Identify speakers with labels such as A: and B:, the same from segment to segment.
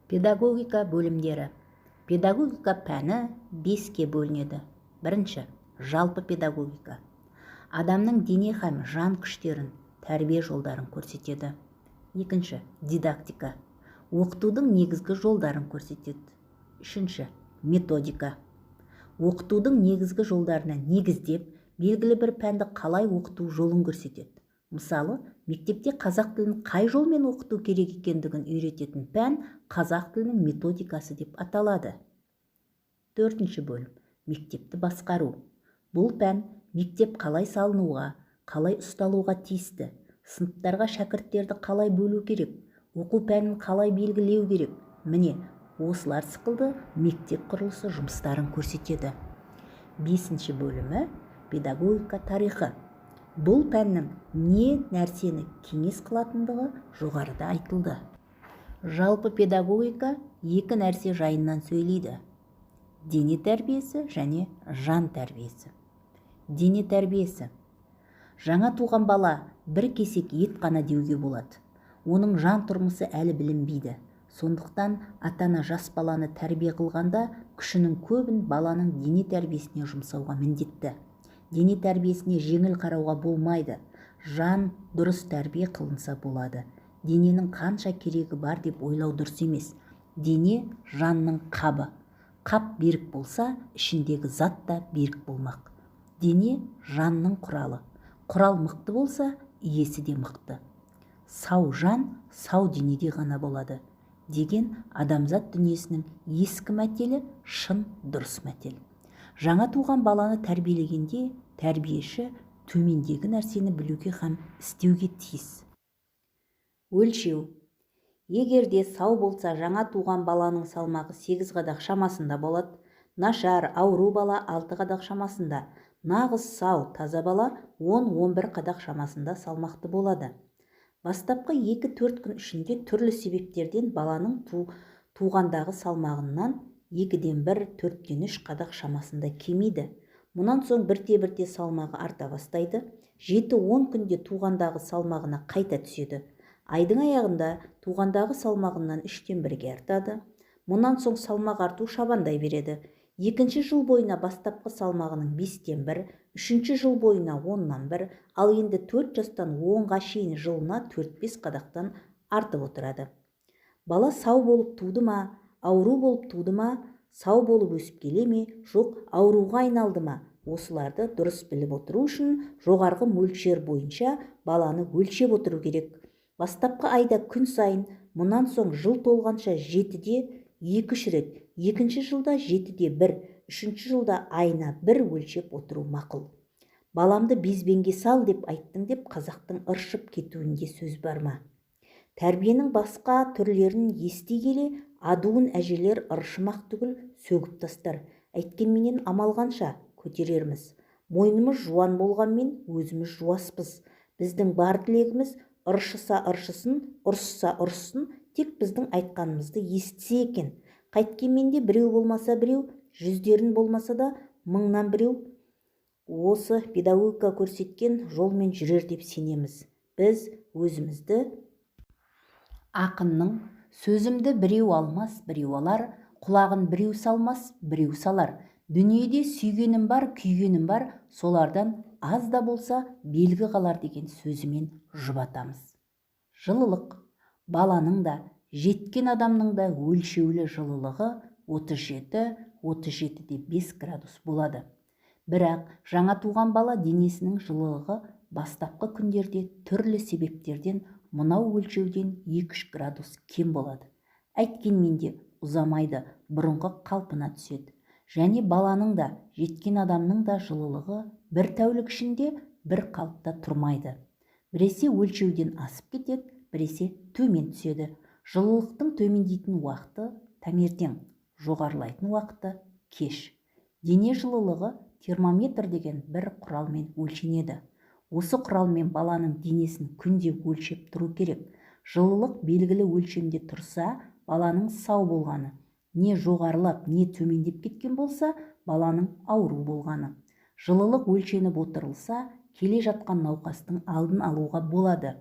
A: Педагогика бөлімдері. Педагогика пәні 5-ке бөлінеді. Бірінші, жалпы педагогика. Адамның дене һәм жан күштерін, тәрбие жолдарын көрсетеді. Екінші, дидактика. Оқытудың негізгі жолдарын көрсетеді. Үшінші, методика. Оқытудың негізгі жолдарына негіздеп, белгілі бір пәнді қалай оқыту жолын көрсетеді. Мысалы, мектепте қазақ тілін қай жолмен оқыту керек екендігін үйрететін пән қазақ тілінің методикасы деп аталады. Төртінші бөлім. Мектепті басқару. Бұл пән мектеп қалай салынуға, қалай ұсталуға тиісті, сыныптарға шәкірттерді қалай бөлу керек, оқу пәнін қалай белгілеу керек. Міне, осылар сықылды мектеп құрылысы жұмыстарын көрсетеді. Бесінші бөлімі педагогика тарихы. Бұл пәннің не нәрсені кеңес қылатындығы жоғарыда айтылды. Жалпы педагогика екі нәрсе жайынан сөйлейді. Дене тәрбиесі және жан тәрбиесі. Дене тәрбиесі. Жаңа туған бала бір кесек ет қана деуге болады. Оның жан тұрмысы әлі білінбейді. Сондықтан ата-ана жас баланы тәрбие қылғанда күшінің көбін баланың дене тәрбиесіне жұмсауға міндетті. Дене тәрбиесіне жеңіл қарауға болмайды. Жан дұрыс тәрбие қылынса болады. Дененің қанша керегі бар деп ойлау дұрыс емес. Дене жанның қабы. Қап берік болса, ішіндегі зат та берік болмақ. Дене жанның құралы. Құрал мықты болса, иесі де мықты. Сау жан сау денеде ғана болады деген адамзат дүниесінің ескі мәтелі шын дұрыс мәтел. Жаңа туған баланы тәрбиелегенде тәрбиеші төмендегі нәрсені білуге һәм істеуге тиіс. Өлшеу. Егерде сау болса, жаңа туған баланың салмағы 8 қадақ шамасында болады. Нашар, ауру бала 6 қадақ шамасында. Нағыз сау, таза бала 10-11 қадақ шамасында салмақты болады. Бастапқы 2-4 күн ішінде түрлі себептерден баланың туғандағы салмағынан 2-ден 1, 4-ден 3 қадақ шамасында кемейді. Мұнан соң бірте-бірте салмағы арта бастайды. 7-10 күнде туғандағы салмағына қайта түседі. Айдың аяғында туғандағы салмағынан 3-тен 1-ге артады. Мұнан соң салмақ арту шабандай береді. Екінші жыл бойына бастапқы салмағының 5-тен 1, үшінші жыл бойына 10-нан 1, ал енді 4 жастан 10-ға шейін жылына 4-5 қадақтан артып отырады. Бала сау болып туды ма, ауру болып туды ма, сау болып өсіп келе ме, жоқ ауруға айналды ма? Осыларды дұрыс біліп отыру үшін жоғарғы мөлшер бойынша баланы өлшеп отыру керек. Бастапқы айда күн сайын, мұнан соң жыл толғанша 7-де 2-3 рет, екінші жылда 7-де 1, үшінші жылда айына 1 өлшеп отыру мақұл. Баламды безбенге сал деп айттың деп қазақтың ыршып кетуінде сөз бар ма? Тәрбиенің басқа түрлерін ести келе, адуын әжелер ыршымақ түгіл сөгіп тастар. Әйткенменен амалғанша көтерерміз. Мойнымыз жуан болғанмен өзіміз жуаспыз. Біздің бар тілегіміз ыршыса ыршысын, ұрсса ұрссын, тек біздің айтқанымызды естісе екен. Қайткенмен де біреу болмаса біреу, 100-дерін болмаса да 1000-нан біреу осы педагогика көрсеткен жолмен жүрер деп сенеміз. Біз өзімізді ақынның сөзімді біреу алмас, біреу алар, құлағын біреу салмас, біреу салар. Дүниеде сүйгенім бар, күйгенім бар, солардан аз да болса белгі қалар деген сөзімен жұбатамыз. Жылылық. Баланың да, жеткен адамның да өлшеулі жылылығы 37-37-де 5 градус болады. Бірақ жаңа туған бала денесінің жылылығы бастапқы күндерде түрлі себептерден мынау өлшеуден 2-3 градус кем болады. Әйткенмен де ұзамайды, бұрынғы қалпына түседі. Және баланың да, жеткен адамның да жылылығы бір тәулік ішінде бір қалыпта тұрмайды. Біресе өлшеуден асып кетеді, біресе төмен түседі. Жылылықтың төмендейтін уақыты таңертең, жоғарылайтын уақыты кеш. Дене жылылығы термометр деген бір құралмен өлшенеді. Осы құралмен баланың денесін күнде өлшеп тұру керек. Жылылық белгілі өлшемде тұрса, баланың сау болғаны, не жоғарылап, не төмендеп кеткен болса, баланың ауру болғаны. Жылылық өлшеніп отырылса, келе жатқан науқастың алдын алуға болады.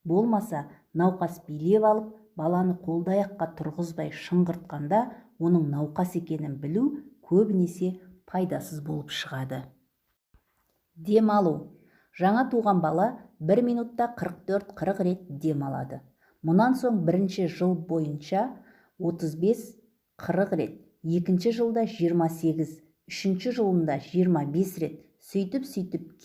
A: Болмаса, науқас билеп алып, баланы қолды-аяққа тұрғызбай шыңғыртқанда оның науқас екенін білу көбінесе пайдасыз болып шығады. Демалу. Жаңа туған бала 1 минутта 44-40 рет демалады. Мұнан соң бірінші жыл бойынша 35-40 рет, екінші жылда 28, үшінші жылында 25 рет, сөйтіп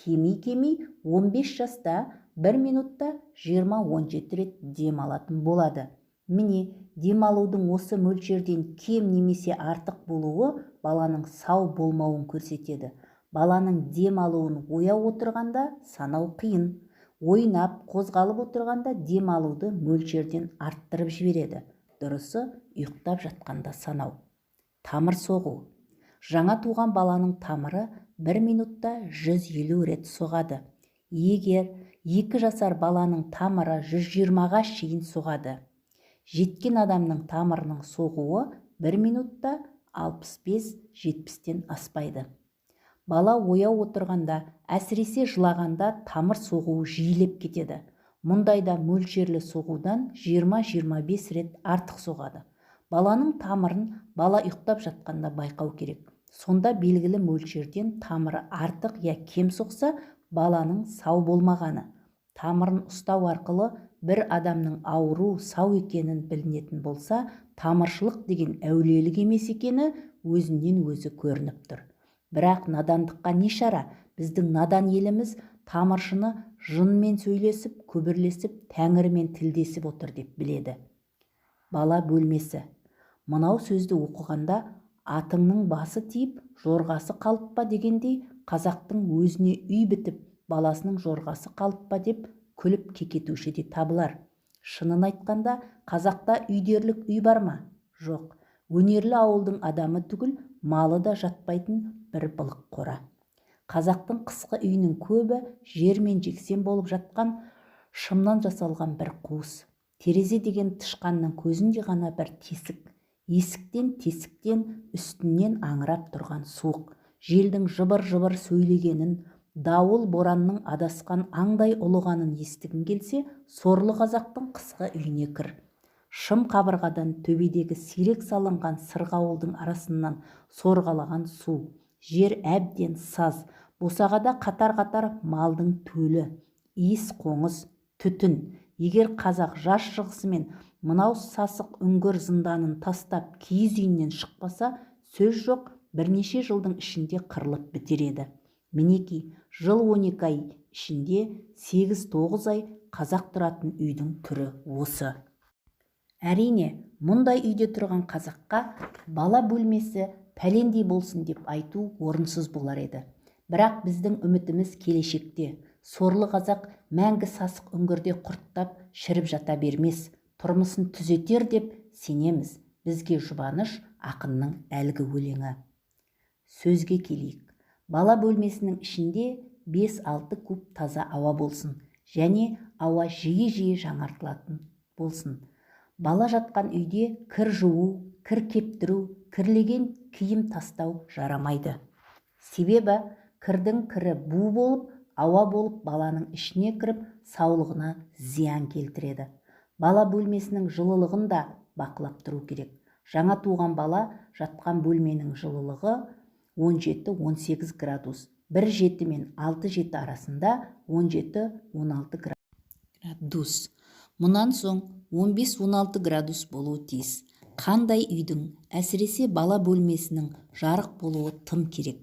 A: кемей 15 жаста 1 минутта 20-17 рет демалатын болады. Міне, демалудың осы мөлшерден кем немесе артық болуы баланың сау болмауын көрсетеді. Баланың демалуын ояу отырғанда санау қиын. Ойнап, қозғалып отырғанда демалуды мөлшерден арттырып жібереді. Дұрысы, ұйықтап жатқанда санау. Тамыр соғу. Жаңа туған баланың тамыры 1 минутта 150 рет соғады. Егер 2 жасар баланың тамыры 120-ға шейін соғады. Жеткен адамның тамырының соғуы 1 минутта 65-70-тен аспайды. Бала ояу отырғанда, әсіресе жылағанда тамыр соғуы жиілеп кетеді. Мұндайда мөлшерлі соғудан 20-25 рет артық соғады. Баланың тамырын бала ұйықтап жатқанда байқау керек. Сонда белгілі мөлшерден тамыры артық я кем соқса, баланың сау болмағаны. Тамырын ұстау арқылы бір адамның ауру, сау екенін білінетін болса, тамыршылық деген әулиелік емес екені өзінен өзі көрініп тұр. Бірақ надандыққа не шара? Біздің надан еліміз тамыршыны жынмен сөйлесіп, күбірлесіп, тәңірімен тілдесіп отыр деп біледі. Бала бөлмесі. Мынау сөзді оқығанда атыңның басы тиіп, жорғасы қалып па дегендей, қазақтың өзіне үй бітіп, баласының жорғасы қалып па деп күліп кекетуші де табылар. Шынын айтқанда, қазақта үйдерлік үй бар ма? Жоқ. Өнерлі ауылдың адамы түгіл, малы да жатпайтын бір былық қора. Қазақтың қысқы үйінің көбі жермен жексен болып жатқан шымнан жасалған бір қуыс. Терезе деген тышқанның көзінде ғана бір тесік. Есіктен тесіктен үстінен аңырап тұрған суық. Желдің жыбыр-жыбыр сөйлегенін, дауыл боранның адасқан аңдай ұлығанын естігін келсе, сорлы қазақтың қысқы үйіне кір. Шым қабырғадан төбедегі сирек салынған сырғауылдың арасынан сорғалаған су. Жер әбден саз, босағада қатар-қатар малдың төлі, иіс қоңыз, түтін. Егер қазақ жас шығысымен мынау сасық үңгір зынданын тастап киіз үйінен шықпаса, сөз жоқ, бірнеше жылдың ішінде қырылып бітер еді. Мінеки, жыл 12 ай ішінде 8-9 ай қазақ тұратын үйдің түрі осы. Әрине, мұндай үйде тұрған қазаққа бала бөлмесі пәлендей болсын деп айту орынсыз болар еді. Бірақ біздің үмітіміз келешекте. Сорлы қазақ мәңгі сасық үңгірде құрттап шіріп жата бермес, тұрмысын түзетер деп сенеміз. Бізге жұбаныш ақынның әлгі өлеңі. Сөзге келейік. Бала бөлмесінің ішінде 5-6 куб таза ауа болсын, және ауа жиі-жиі жаңартылатын болсын. Бала жатқан үйде кір жуу, кір кептіру, кірлеген киім тастау жарамайды. Себебі кірдің кірі бу болып, ауа болып баланың ішіне кіріп, саулығына зиян келтіреді. Бала бөлмесінің жылылығын да бақылап тұру керек. Жаңа туған бала жатқан бөлменің жылылығы 17-18 градус. 1,7 мен 6,7 арасында 17-16 градус. Мұнан соң 15-16 градус болуы тиіс. Қандай үйдің, әсіресе бала бөлмесінің жарық болуы тым керек.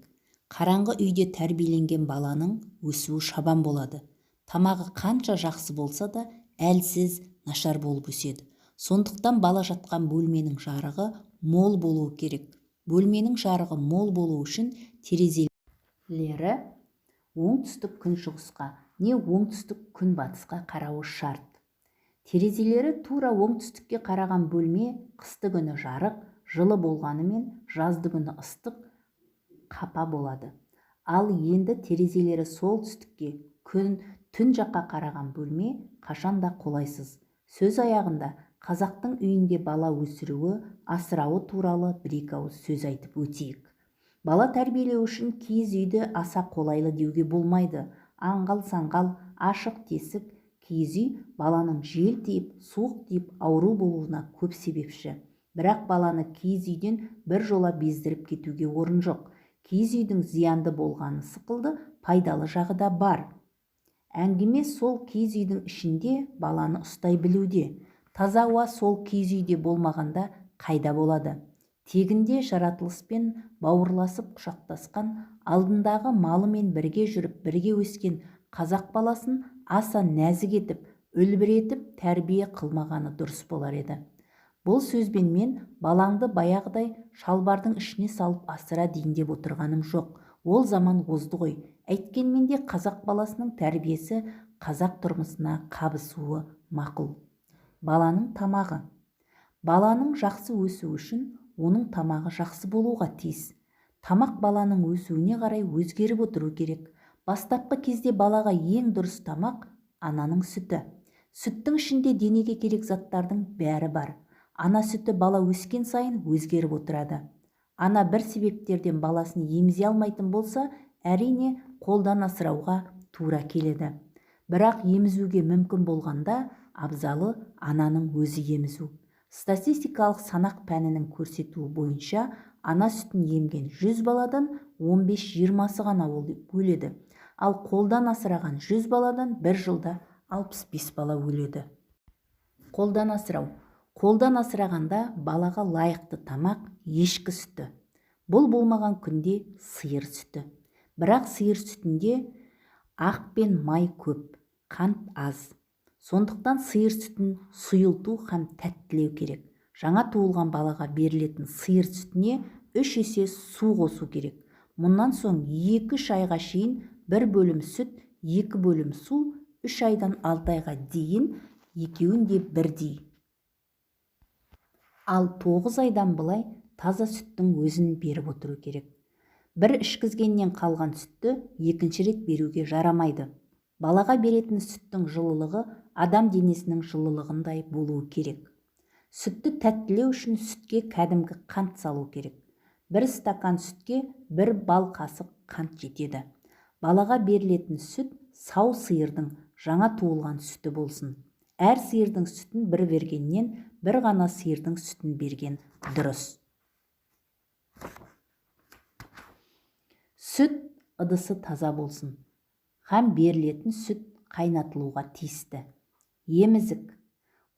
A: Қараңғы үйде тәрбиеленген баланың өсуі шабан болады. Тамағы қанша жақсы болса да, әлсіз, нашар болып өседі. Сондықтан бала жатқан бөлменің жарығы мол болуы керек. Бөлменің жарығы мол болуы үшін терезелері оңтүстік күншығысқа не оңтүстік күнбатысқа қарауы шарт. Терезелері тура оңтүстікке қараған бөлме қысты күні жарық, жылы болғанымен жазды күні ыстық қапа болады. Ал енді терезелері солтүстікке, түн жаққа қараған бөлме қашанда қолайсыз. Сөз аяғында қазақтың үйінде бала өсіруі, асырауы туралы бір-екі ауыз сөз айтып өтейік. Бала тәрбиелеу үшін киіз үйді аса қолайлы деуге болмайды. Аңғал-саңғал, ашық тесік, Киіз үй баланың жел тиіп, суық тиіп ауру болуына көп себепші. Бірақ баланы киіз үйден бір жола бездіріп кетуге орын жоқ. Киіз үйдің зиянды болғаны сықылды, пайдалы жағы да бар. Әңгіме сол киіз үйдің ішінде баланы ұстай білуде. Таза ауа сол киіз үйде болмағанда қайда болады? Тегінде жаратылыспен бауырласып құшақтасқан, алдындағы малымен бірге жүріп, бірге өскен қазақ баласын аса нәзік етіп, үлбіретіп тәрбие қылмағаны дұрыс болар еді. Бұл сөзбен мен балаңды баяғыдай шалбардың ішіне салып асыра дейін деп отырғаным жоқ. Ол заман озды ғой. Әйткенмен де қазақ баласының тәрбиесі қазақ тұрмысына қабысуы мақұл. Баланың тамағы. Баланың жақсы өсуі үшін оның тамағы жақсы болуға тиіс. Тамақ баланың өсуіне қарай өзгеріп отыру керек. Бастапқы кезде балаға ең дұрыс тамақ ананың сүті. Сүттің ішінде денеге керек заттардың бәрі бар. Ана сүті бала өскен сайын өзгеріп отырады. Ана бір себептерден баласын емізе алмайтын болса, әрине қолдан асырауға тура келеді. Бірақ емізуге мүмкін болғанда абзалы ананың өзі емізу. Статистикалық санақ пәнінің көрсетуі бойынша ана сүтін емген 100 баладан 15-20-сы ғана өледі. Ал қолдан асыраған 100 баладан бір жылда 65 бала өледі. Қолдан асырау. Қолдан асырағанда балаға лайықты тамақ ешкі сүті. Бұл болмаған күнде сиыр сүті. Бірақ сиыр сүтінде ақ пен май көп, қант аз. Сондықтан сиыр сүтін сұйылту һәм тәттілеу керек. Жаңа туылған балаға берілетін сиыр сүтіне 3 есе су қосу керек. Мұнан соң 2-3 айға шейін 1 бөлім сүт, 2 бөлім су, 3 айдан 6 айға дейін екеуін де бірдей. Ал 9 айдан былай таза сүттің өзін беріп отыру керек. Бір ішкізгеннен қалған сүтті екінші рет беруге жарамайды. Балаға беретін сүттің жылылығы адам денесінің жылылығындай болуы керек. Сүтті тәттілеу үшін сүтке кәдімгі қант салу керек. 1 стакан сүтке 1 бал қасық қант жетеді. Балаға берілетін сүт сау сиырдың жаңа туылған сүті болсын. Әр сиырдың сүтін бір бергеннен бір ғана сиырдың сүтін берген дұрыс. Сүт ыдысы таза болсын. Һәм берілетін сүт қайнатылуға тиісті. Емізік.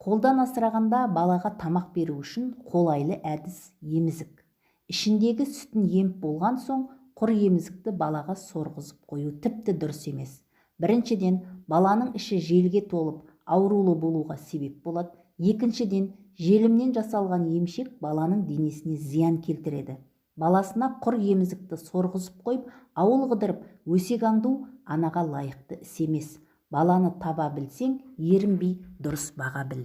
A: Қолдан асырағанда балаға тамақ беру үшін қолайлы әдіс емізік. Ішіндегі сүтін еміп болған соң құр емізікті балаға сорғызып қою тіпті дұрыс емес. Біріншіден, баланың іші желге толып, аурулы болуға себеп болады. Екіншіден, желімнен жасалған емшек баланың денесіне зиян келтіреді. Баласына құр емізікті сорғызып қойып, ауыл қыдырып, өсек аңду анаға лайықты іс емес. Баланы таба білсең, ерінбей дұрыс баға біл.